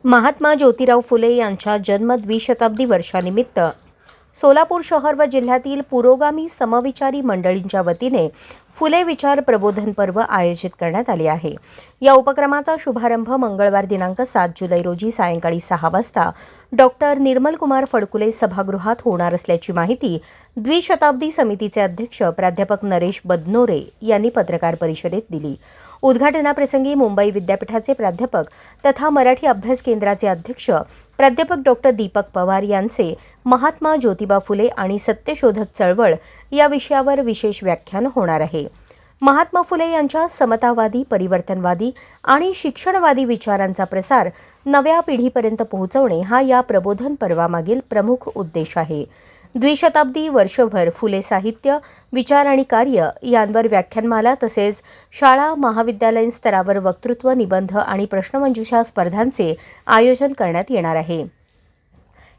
महात्मा ज्योतिराव फुले यांच्या जन्म द्विशताब्दी वर्षानिमित्त सोलापूर शहर व जिल्ह्यातील पुरोगामी समविचारी मंडळींच्या वतीने फुले विचार प्रबोधन पर्व आयोजित करण्यात आले आहे। या उपक्रमाचा शुभारंभ मंगळवार दिनांक 7 जुलै रोजी सायंकाळी 6 वाजता डॉक्टर निर्मलकुमार फडकुले सभागृहात होणार असल्याची माहिती द्विशताब्दी समितीचे अध्यक्ष प्राध्यापक नरेश बदनोरे यांनी पत्रकार परिषदेत दिली। उद्घाटनाप्रसंगी मुंबई विद्यापीठाचे प्राध्यापक तथा मराठी अभ्यास केंद्राचे अध्यक्ष प्राध्यापक डॉक्टर दीपक पवार यांचे महात्मा ज्योतिबा फुले आणि सत्यशोधक चळवळ या विषयावर विशेष व्याख्यान होणार आहे। महात्मा फुले यांच्या समतावादी, परिवर्तनवादी आणि शिक्षणवादी विचारांचा प्रसार नव्या पिढीपर्यंत पोहोचवणे हा या प्रबोधन पर्वामागील प्रमुख उद्देश आहे। द्विशताब्दी वर्षभर फुले साहित्य, विचार आणि कार्य यांवर व्याख्यानमाला तसेच शाळा महाविद्यालयीन स्तरावर वक्तृत्व, निबंध आणि प्रश्नमंजुषा स्पर्धांचे आयोजन करण्यात येणार आहे।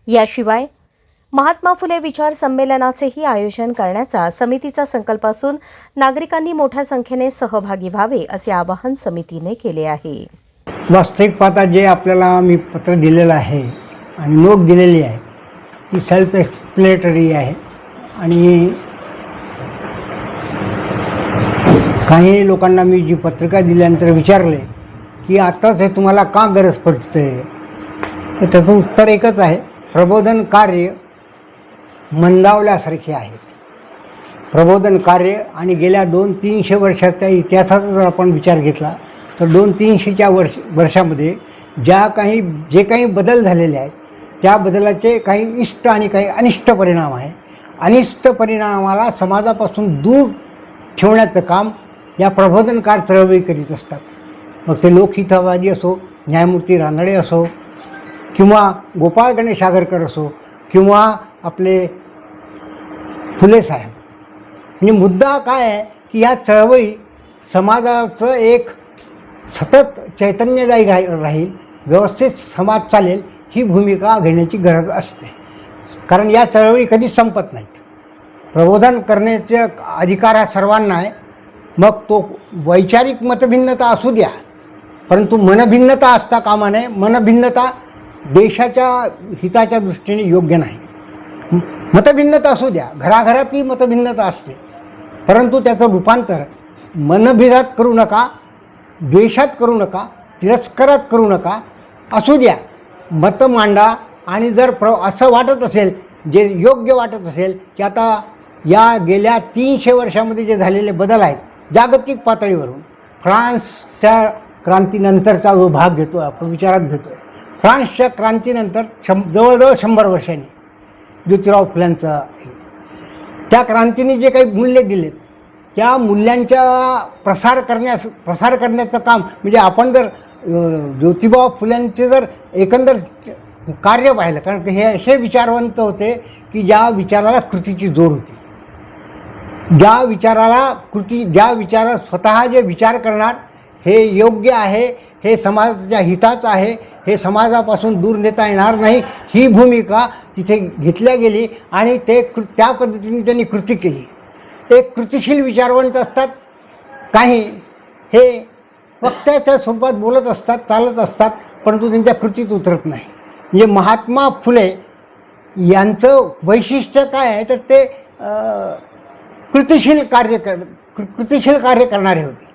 याशिवाय महात्मा फुले विचार संमेलनाचेही आयोजन करण्याचा समितीचा संकल्प असून नागरिकांनी मोठ्या संख्येने सहभागी व्हावे असे आवाहन समितीने केले आहे। वास्तविक पाहता जे आपल्याला मी पत्र दिलेलं आहे आणि नोट दिलेली आहे ती सेल्फ एक्सप्लेनेटरी आहे आणि काही लोकांना मी जी पत्रिका दिल्यानंतर विचारले की आताच हे तुम्हाला का गरज पडते, तर त्याचं उत्तर एकच आहे, प्रबोधन कार्य मंदावल्यासारखे आहेत। प्रबोधन कार्य आणि गेल्या 200-300 वर्षाच्या इतिहासाचा जर आपण विचार घेतला तर 200-300च्या वर्षामध्ये जे काही बदल झालेले आहेत त्या बदलाचे काही इष्ट आणि काही अनिष्ट परिणाम आहे। अनिष्ट परिणामाला समाजापासून दूर ठेवण्याचं काम या प्रबोधनकार चळवळी करीत असतात। मग ते लोकहितवादी असो, न्यायमूर्ती रानडे असो किंवा गोपाळ गणेश आगरकर असो किंवा आपले फुले साहेब, म्हणजे मुद्दा काय आहे की या चळवळी समाजाचं एक सतत चैतन्यदायी राहील, व्यवस्थित समाज चालेल ही भूमिका घेण्याची गरज असते। कारण या चळवळी कधीच संपत नाहीत। प्रबोधन करण्याचे अधिकार हा सर्वांना आहे, मग तो वैचारिक मतभिन्नता असू द्या, परंतु मनभिन्नता असता कामा नये। मनभिन्नता देशाच्या हिताच्या दृष्टीने योग्य नाही। मतभिन्नता असू द्या, घराघरातही मतभिन्नता असते, परंतु त्याचं रूपांतर मनभेदात करू नका, द्वेषात करू नका, तिरस्कारात करू नका। असू द्या, मत मांडा आणि जर असं वाटत असेल, जे योग्य वाटत असेल की आता या गेल्या 300 वर्षामध्ये जे झालेले बदल आहेत जागतिक पातळीवरून, फ्रान्सच्या क्रांतीनंतरचा जो भाग घेतो आपण विचारात घेतो, फ्रान्सच्या क्रांतीनंतर जवळजवळ 100 वर्षांनी ज्योतिराव फुल्यांचा त्या क्रांतीने जे काही मूल्य दिलेत त्या मूल्यांच्या प्रसार करण्याचं काम, म्हणजे आपण जर ज्योतिबा फुल्यांचे जर एकंदर कार्य पाहिलं, कारण हे असे विचारवंत होते की ज्या विचाराला कृतीची जोड होती, ज्या विचाराला स्वतः जे विचार करणार हे योग्य आहे, हे समाजाच्या हिताचं आहे, हे समाजापासून दूर नेता येणार नाही, ही भूमिका तिथे घेतल्या गेली आणि त्या पद्धतीने त्यांनी कृती केली। एक कृतिशील विचारवंत असतात, काही हे वक्त्याच्या स्वरूपात बोलत असतात, चालत असतात, परंतु त्यांच्या कृतीत उतरत नाही। म्हणजे महात्मा फुले यांचं वैशिष्ट्य काय आहे तर ते कृतिशील कार्य करणारे होते।